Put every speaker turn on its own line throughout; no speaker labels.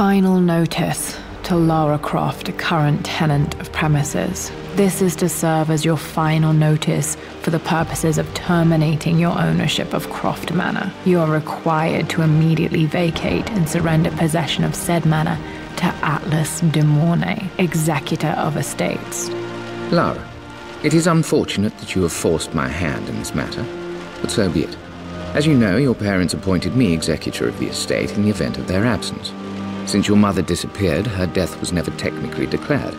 Final notice to Lara Croft, current tenant of premises. This is to serve as your final notice for the purposes of terminating your ownership of Croft Manor. You are required to immediately vacate and surrender possession of said manor to Atlas de Mornay, executor of estates.
Lara, it is unfortunate that you have forced my hand in this matter, but so be it. As you know, your parents appointed me executor of the estate in the event of their absence. Since your mother disappeared, her death was never technically declared.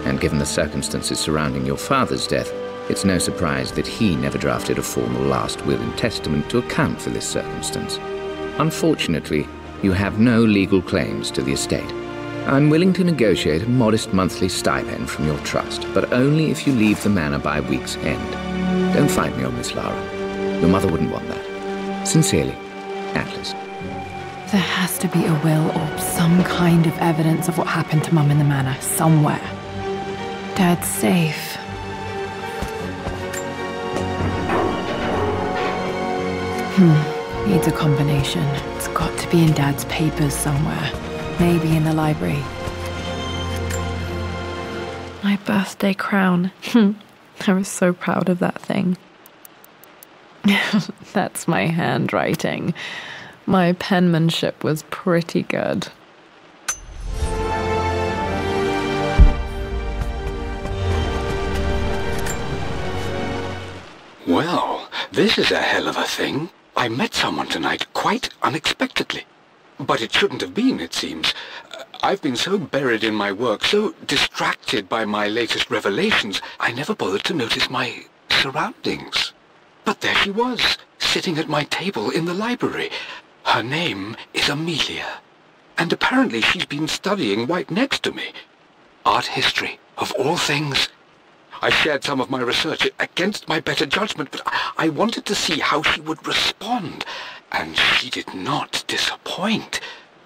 And given the circumstances surrounding your father's death, it's no surprise that he never drafted a formal last will and testament to account for this circumstance. Unfortunately, you have no legal claims to the estate. I'm willing to negotiate a modest monthly stipend from your trust, but only if you leave the manor by week's end. Don't fight me on this, Lara. Your mother wouldn't want that. Sincerely, Atlas.
There has to be a will or some kind of evidence of what happened to Mum in the manor somewhere. Dad's safe. Needs a combination. It's got to be in Dad's papers somewhere. Maybe in the library. My birthday crown. I was so proud of that thing. That's my handwriting. My penmanship was pretty good.
Well, this is a hell of a thing. I met someone tonight, quite unexpectedly. But it shouldn't have been, it seems. I've been so buried in my work, so distracted by my latest revelations, I never bothered to notice my surroundings. But there she was, sitting at my table in the library. Her name is Amelia, and apparently she's been studying right next to me. Art history, of all things. I shared some of my research against my better judgment, but I wanted to see how she would respond, and she did not disappoint.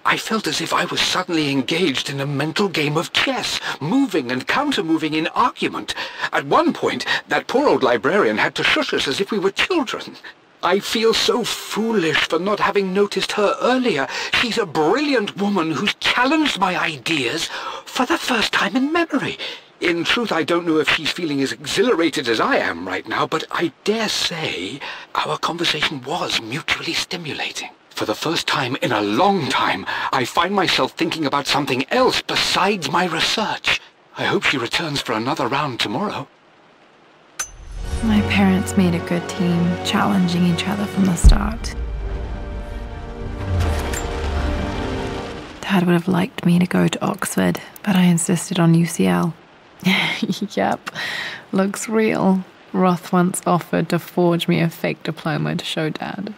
I felt as if I was suddenly engaged in a mental game of chess, moving and counter-moving in argument. At one point, that poor old librarian had to shush us as if we were children. I feel so foolish for not having noticed her earlier. She's a brilliant woman who's challenged my ideas for the first time in memory. In truth, I don't know if she's feeling as exhilarated as I am right now, but I dare say our conversation was mutually stimulating. For the first time in a long time, I find myself thinking about something else besides my research. I hope she returns for another round tomorrow.
My parents made a good team, challenging each other from the start. Dad would have liked me to go to Oxford, but I insisted on UCL. Yep, looks real. Roth once offered to forge me a fake diploma to show Dad.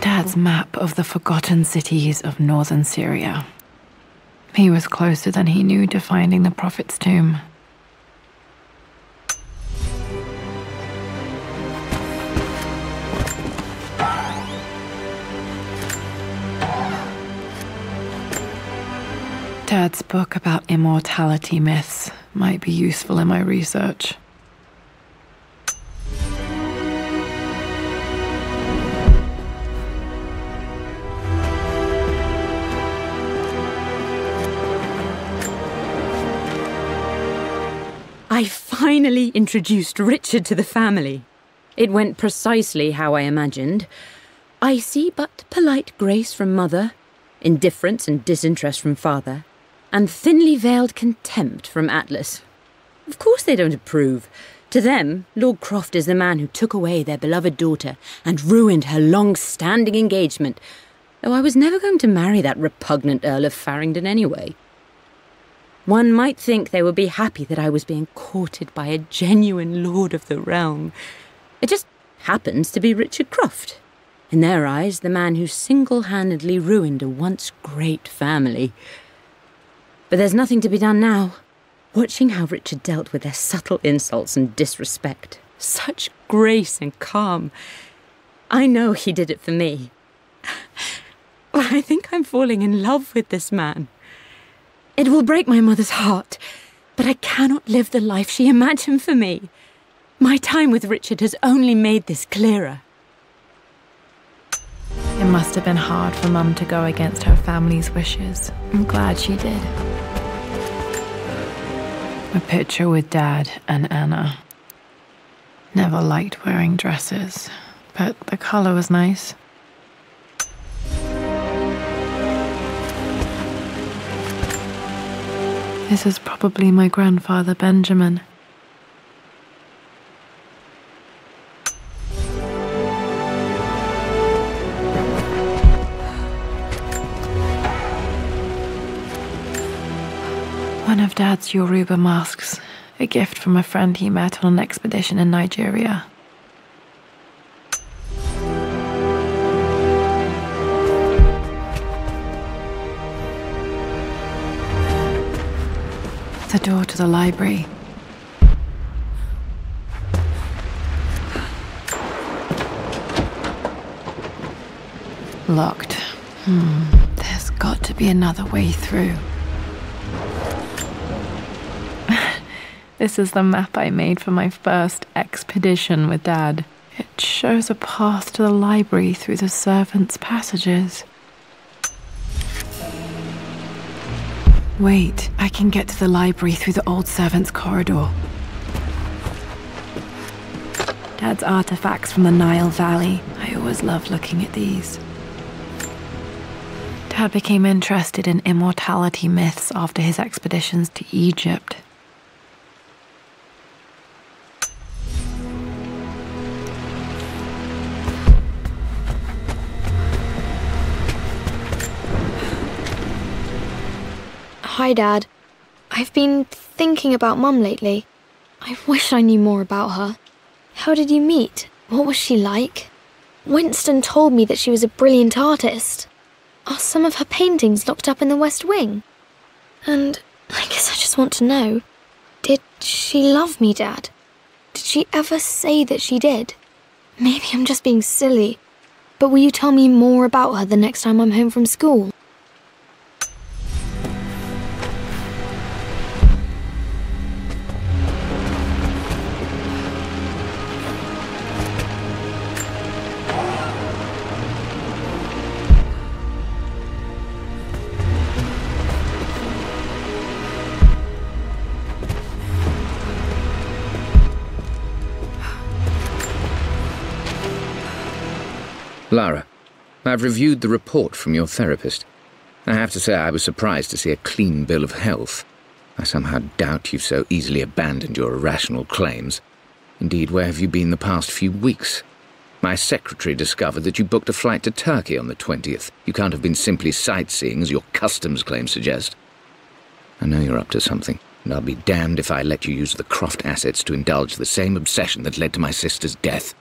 Dad's map of the forgotten cities of northern Syria. He was closer than he knew to finding the Prophet's tomb. Dad's book about immortality myths might be useful in my research.
I finally introduced Richard to the family. It went precisely how I imagined. Icy but polite grace from mother, indifference and disinterest from father, and thinly veiled contempt from Atlas. Of course they don't approve. To them, Lord Croft is the man who took away their beloved daughter and ruined her long-standing engagement, though I was never going to marry that repugnant Earl of Farringdon anyway. One might think they would be happy that I was being courted by a genuine lord of the realm. It just happens to be Richard Croft. In their eyes, the man who single-handedly ruined a once great family. But there's nothing to be done now. Watching how Richard dealt with their subtle insults and disrespect. Such grace and calm. I know he did it for me. I think I'm falling in love with this man. It will break my mother's heart, but I cannot live the life she imagined for me. My time with Richard has only made this clearer.
It must have been hard for Mum to go against her family's wishes. I'm glad she did. A picture with Dad and Anna. Never liked wearing dresses, but the color was nice. This is probably my grandfather Benjamin. One of Dad's Yoruba masks, a gift from a friend he met on an expedition in Nigeria. The door to the library. Locked. There's got to be another way through. This is the map I made for my first expedition with Dad. It shows a path to the library through the servants' passages. Wait, I can get to the library through the old servants' corridor. Dad's artifacts from the Nile Valley. I always love looking at these. Dad became interested in immortality myths after his expeditions to Egypt.
Hi, Dad. I've been thinking about Mum lately. I wish I knew more about her. How did you meet? What was she like? Winston told me that she was a brilliant artist. Are some of her paintings locked up in the West Wing? And I guess I just want to know, did she love me, Dad? Did she ever say that she did? Maybe I'm just being silly, but will you tell me more about her the next time I'm home from school?
Lara, I've reviewed the report from your therapist. I have to say I was surprised to see a clean bill of health. I somehow doubt you've so easily abandoned your irrational claims. Indeed, where have you been the past few weeks? My secretary discovered that you booked a flight to Turkey on the 20th. You can't have been simply sightseeing, as your customs claims suggest. I know you're up to something, and I'll be damned if I let you use the Croft assets to indulge the same obsession that led to my sister's death.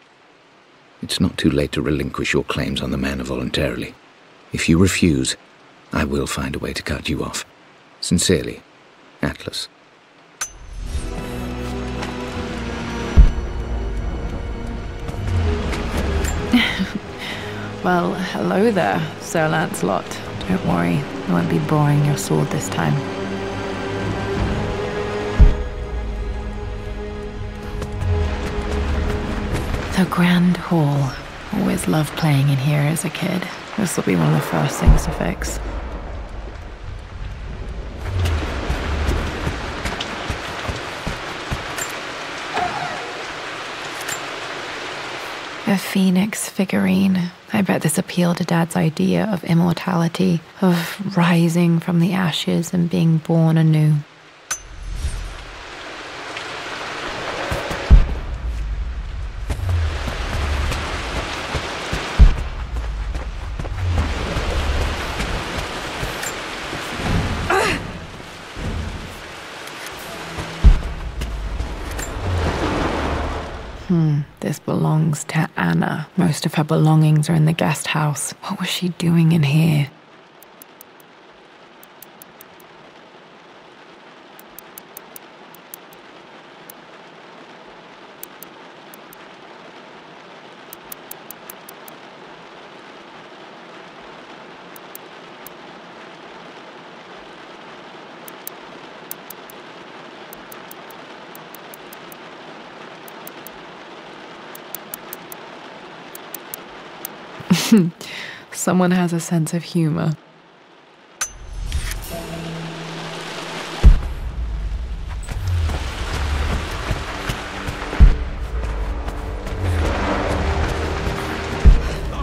It's not too late to relinquish your claims on the manor voluntarily. If you refuse, I will find a way to cut you off. Sincerely, Atlas.
Well, hello there, Sir Lancelot. Don't worry, I won't be borrowing your sword this time. The Grand Hall. Always loved playing in here as a kid. This will be one of the first things to fix. A phoenix figurine. I bet this appealed to Dad's idea of immortality, of rising from the ashes and being born anew. This belongs to Anna. Most of her belongings are in the guest house. What was she doing in here? Someone has a sense of humor.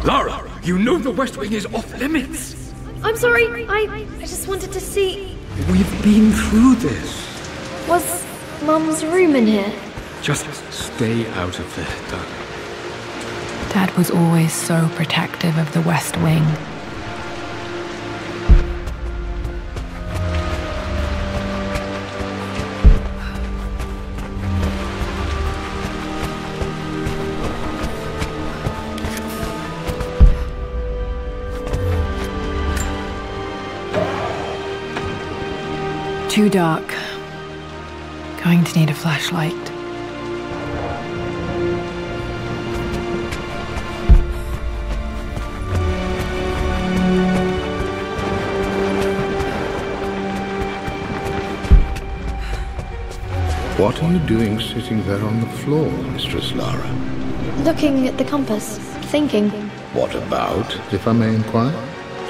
Lara, you know the West Wing is off limits.
I'm sorry, I just wanted to see...
We've been through this.
Was Mum's room in here?
Just stay out of there, darling.
Dad was always so protective of the West Wing. Too dark. Going to need a flashlight.
What are you doing sitting there on the floor, Mistress Lara?
Looking at the compass, thinking.
What about, if I may inquire?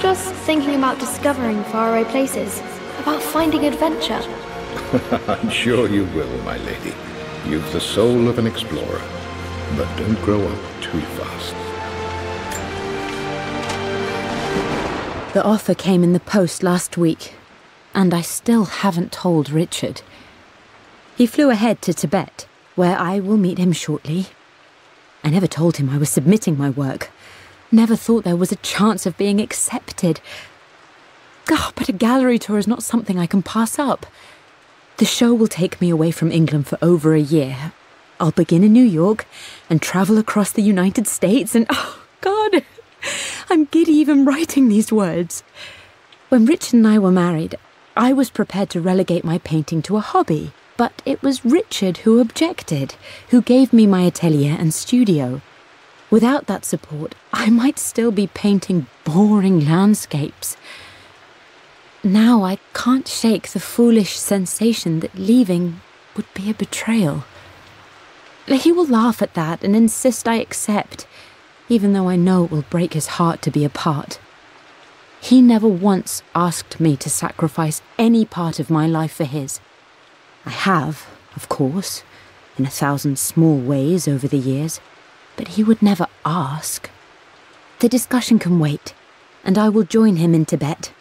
Just thinking about discovering faraway places, about finding adventure.
I'm sure you will, my lady. You've the soul of an explorer. But don't grow up too fast.
The offer came in the post last week, and I still haven't told Richard. He flew ahead to Tibet, where I will meet him shortly. I never told him I was submitting my work. Never thought there was a chance of being accepted. But a gallery tour is not something I can pass up. The show will take me away from England for over a year. I'll begin in New York and travel across the United States and... Oh, God! I'm giddy even writing these words. When Richard and I were married, I was prepared to relegate my painting to a hobby. But it was Richard who objected, who gave me my atelier and studio. Without that support, I might still be painting boring landscapes. Now I can't shake the foolish sensation that leaving would be a betrayal. He will laugh at that and insist I accept, even though I know it will break his heart to be apart. He never once asked me to sacrifice any part of my life for his. I have, of course, in 1,000 small ways over the years, but he would never ask. The discussion can wait, and I will join him in Tibet.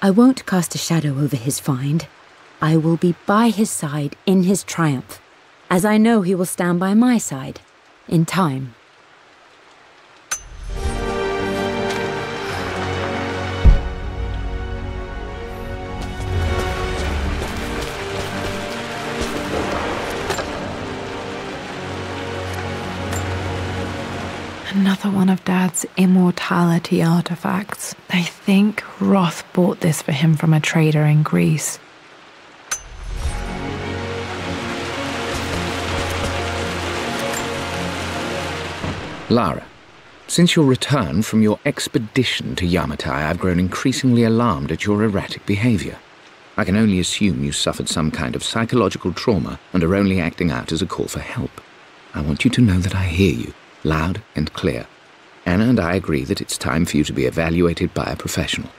I won't cast a shadow over his find. I will be by his side in his triumph, as I know he will stand by my side, in time.
Another one of Dad's immortality artifacts. I think Roth bought this for him from a trader in Greece.
Lara, since your return from your expedition to Yamatai, I've grown increasingly alarmed at your erratic behavior. I can only assume you suffered some kind of psychological trauma and are only acting out as a call for help. I want you to know that I hear you, loud and clear. Anna and I agree that it's time for you to be evaluated by a professional.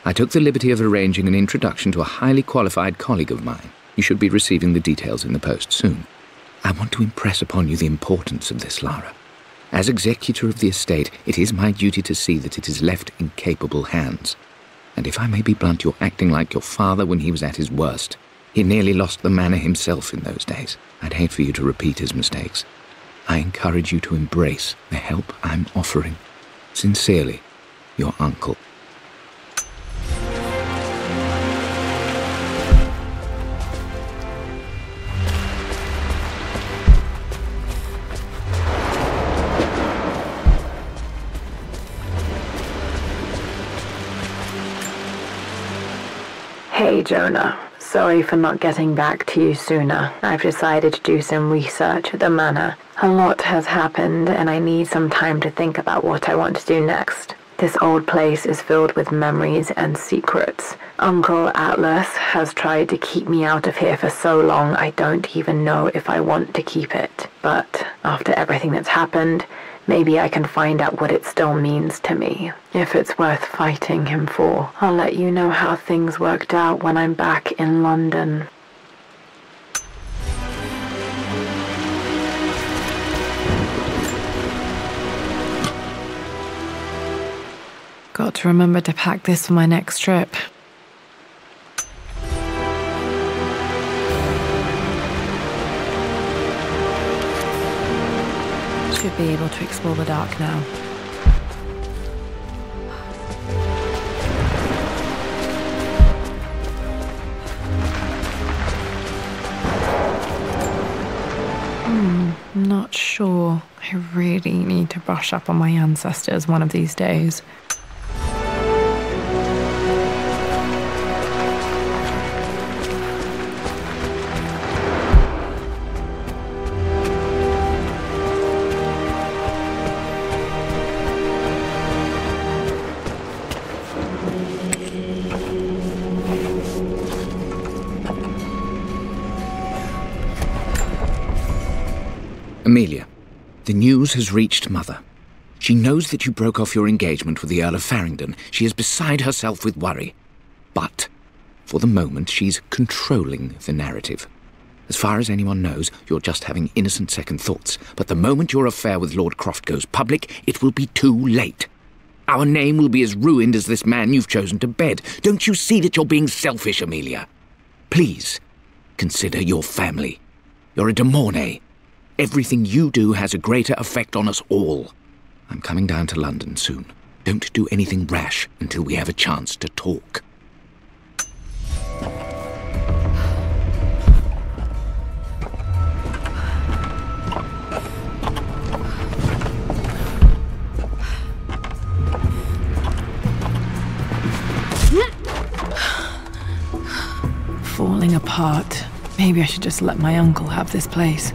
I took the liberty of arranging an introduction to a highly qualified colleague of mine. You should be receiving the details in the post soon. I want to impress upon you the importance of this, Lara. As executor of the estate, it is my duty to see that it is left in capable hands. And if I may be blunt, you're acting like your father when he was at his worst. He nearly lost the manor himself in those days. I'd hate for you to repeat his mistakes. I encourage you to embrace the help I'm offering. Sincerely, your uncle.
Hey, Jonah. Sorry for not getting back to you sooner. I've decided to do some research at the manor. A lot has happened, and I need some time to think about what I want to do next. This old place is filled with memories and secrets. Uncle Atlas has tried to keep me out of here for so long, I don't even know if I want to keep it. But after everything that's happened, Maybe I can find out what it still means to me. If it's worth fighting him for, I'll let you know how things worked out when I'm back in London. Got to remember to pack this for my next trip. Should be able to explore the dark now. Not sure. I really need to brush up on my ancestors one of these days.
Amelia, the news has reached Mother. She knows that you broke off your engagement with the Earl of Farringdon. She is beside herself with worry. But, for the moment, she's controlling the narrative. As far as anyone knows, you're just having innocent second thoughts. But the moment your affair with Lord Croft goes public, it will be too late. Our name will be as ruined as this man you've chosen to bed. Don't you see that you're being selfish, Amelia? Please, consider your family. You're a de Mornay. Everything you do has a greater effect on us all. I'm coming down to London soon. Don't do anything rash until we have a chance to talk.
Falling apart. Maybe I should just let my uncle have this place.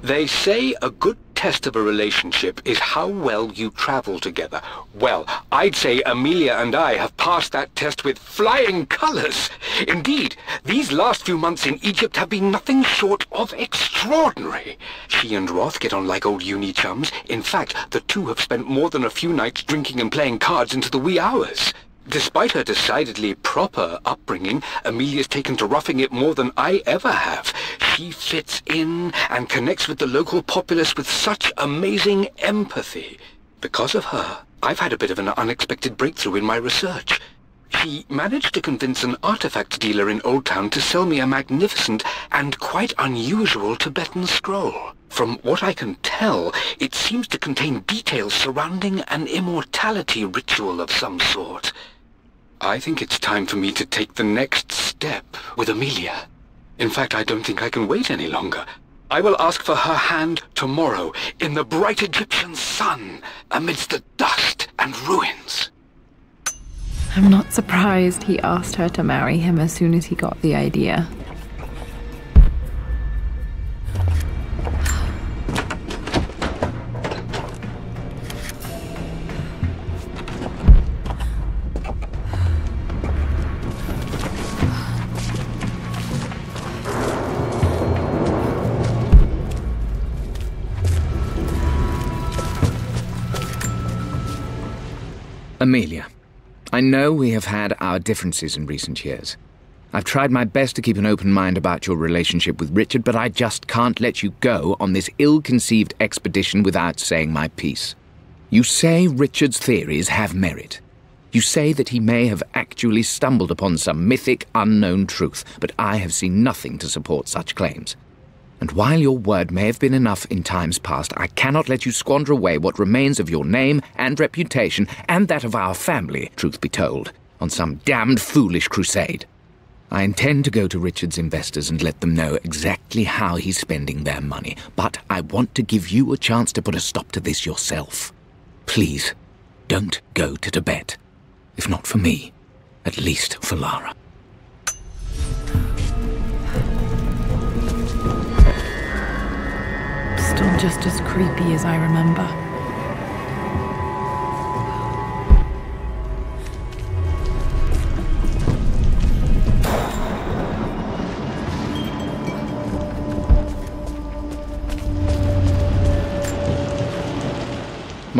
They say a good test of a relationship is how well you travel together. Well, I'd say Amelia and I have passed that test with flying colours. Indeed, these last few months in Egypt have been nothing short of extraordinary. She and Roth get on like old uni chums. In fact, the two have spent more than a few nights drinking and playing cards into the wee hours. Despite her decidedly proper upbringing, Amelia's taken to roughing it more than I ever have. She fits in and connects with the local populace with such amazing empathy. Because of her, I've had a bit of an unexpected breakthrough in my research. She managed to convince an artifact dealer in Old Town to sell me a magnificent and quite unusual Tibetan scroll. From what I can tell, it seems to contain details surrounding an immortality ritual of some sort. I think it's time for me to take the next step with Amelia. In fact, I don't think I can wait any longer. I will ask for her hand tomorrow in the bright Egyptian sun amidst the dust and ruins.
I'm not surprised he asked her to marry him as soon as he got the idea.
Amelia, I know we have had our differences in recent years. I've tried my best to keep an open mind about your relationship with Richard, but I just can't let you go on this ill-conceived expedition without saying my piece. You say Richard's theories have merit. You say that he may have actually stumbled upon some mythic, unknown truth, but I have seen nothing to support such claims. And while your word may have been enough in times past, I cannot let you squander away what remains of your name and reputation, and that of our family, truth be told, on some damned foolish crusade. I intend to go to Richard's investors and let them know exactly how he's spending their money, but I want to give you a chance to put a stop to this yourself. Please, don't go to Tibet. If not for me, at least for Lara.
Still just as creepy as I remember.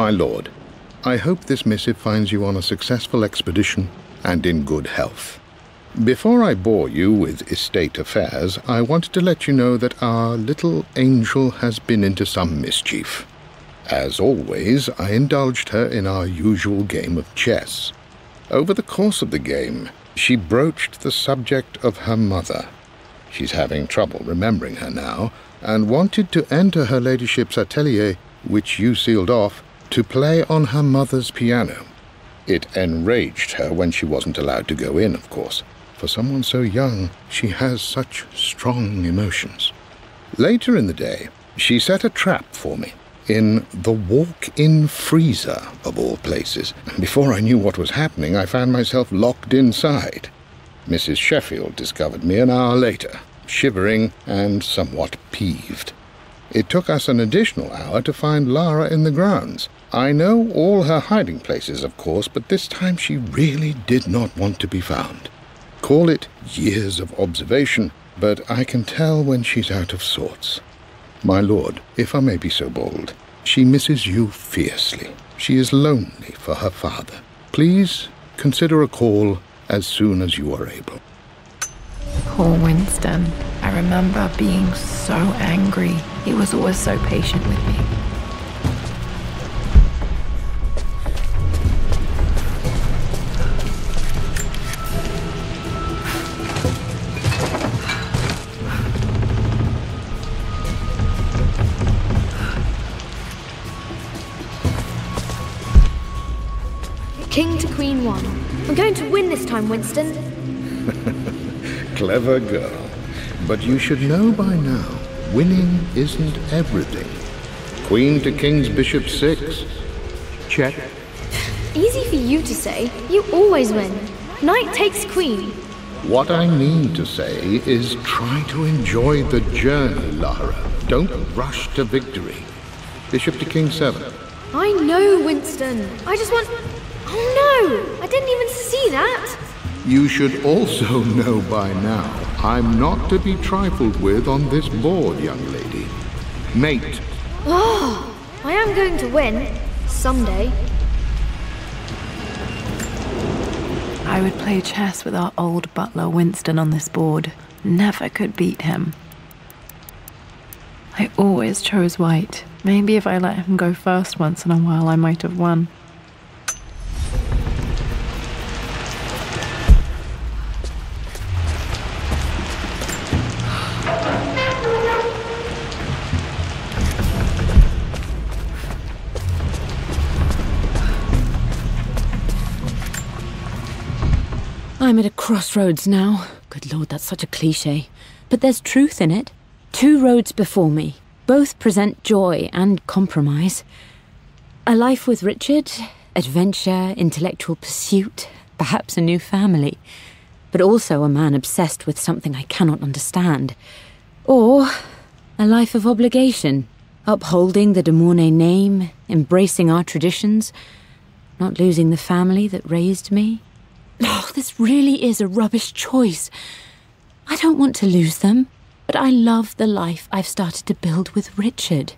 My lord, I hope this missive finds you on a successful expedition and in good health. Before I bore you with estate affairs, I wanted to let you know that our little angel has been into some mischief. As always, I indulged her in our usual game of chess. Over the course of the game, she broached the subject of her mother. She's having trouble remembering her now, and wanted to enter her ladyship's atelier, which you sealed off, to play on her mother's piano. It enraged her when she wasn't allowed to go in, of course. For someone so young, she has such strong emotions. Later in the day, she set a trap for me in the walk-in freezer, of all places. Before I knew what was happening, I found myself locked inside. Mrs. Sheffield discovered me an hour later, shivering and somewhat peeved. It took us an additional hour to find Lara in the grounds. I know all her hiding places, of course, but this time she really did not want to be found. Call it years of observation, but I can tell when she's out of sorts. My lord, if I may be so bold, she misses you fiercely. She is lonely for her father. Please consider a call as soon as you are able.
Poor Winston. I remember being so angry. He was always so patient with me.
King to Queen 1. I'm going to win this time, Winston.
Clever girl. But you should know by now, winning isn't everything. Queen to King's Bishop 6. Check.
Easy for you to say. You always win. Knight takes queen.
What I mean to say is try to enjoy the journey, Lara. Don't rush to victory. Bishop to King 7.
I know, Winston. I just want... Oh no! I didn't even see that!
You should also know by now, I'm not to be trifled with on this board, young lady. Mate.
Oh, I am going to win. Someday.
I would play chess with our old butler Winston on this board. Never could beat him. I always chose white. Maybe if I let him go first once in a while, I might have won.
I'm at a crossroads now. Good Lord, that's such a cliché. But there's truth in it. 2 roads before me. Both present joy and compromise. A life with Richard, adventure, intellectual pursuit, perhaps a new family. But also a man obsessed with something I cannot understand. Or a life of obligation, upholding the de Mornay name, embracing our traditions, not losing the family that raised me. Oh, this really is a rubbish choice. I don't want to lose them, but I love the life I've started to build with Richard.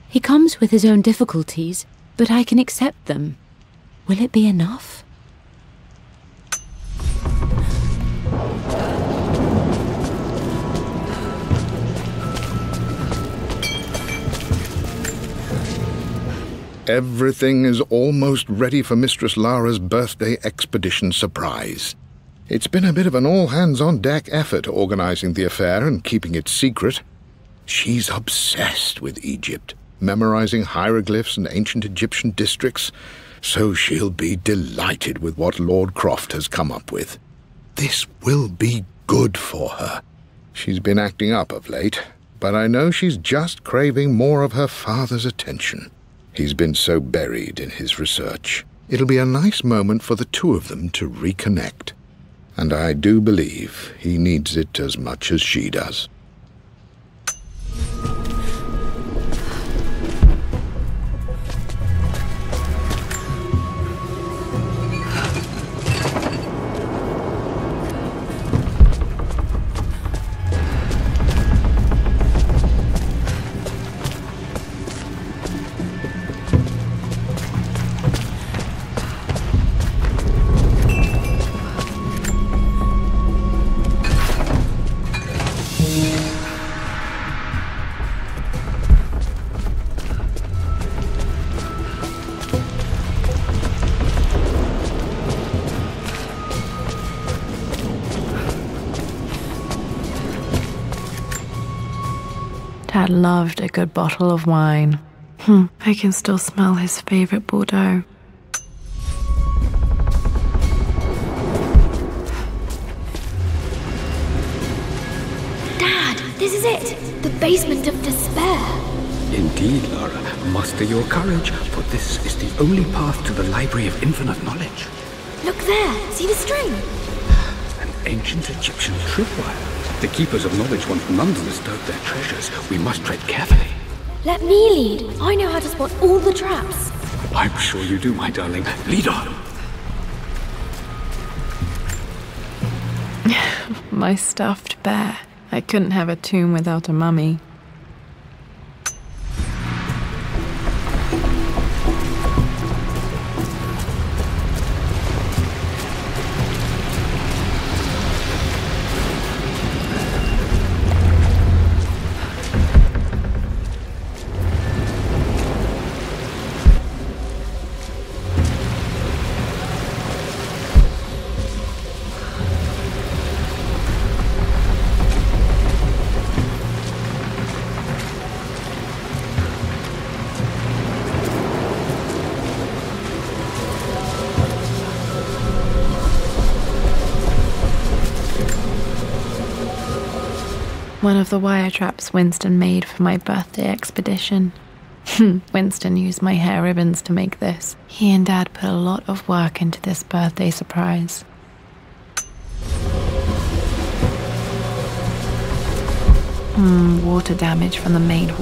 He comes with his own difficulties, but I can accept them. Will it be enough?
Everything is almost ready for Mistress Lara's birthday expedition surprise. It's been a bit of an all-hands-on-deck effort organizing the affair and keeping it secret. She's obsessed with Egypt, memorizing hieroglyphs and ancient Egyptian districts, so she'll be delighted with what Lord Croft has come up with. This will be good for her. She's been acting up of late, but I know she's just craving more of her father's attention. He's been so buried in his research. It'll be a nice moment for the 2 of them to reconnect. And I do believe he needs it as much as she does.
Dad loved a good bottle of wine. I can still smell his favorite Bordeaux.
Dad, this is it! The basement of despair!
Indeed, Lara. Muster your courage, for this is the only path to the Library of Infinite Knowledge.
Look there! See the string?
An ancient Egyptian tripwire. The keepers of knowledge want none to disturb their treasures. We must tread carefully.
Let me lead. I know how to spot all the traps.
I'm sure you do, my darling. Lead on.
My stuffed bear. I couldn't have a tomb without a mummy. One of the wire traps Winston made for my birthday expedition. Winston used my hair ribbons to make this. He and Dad put a lot of work into this birthday surprise. Water damage from the main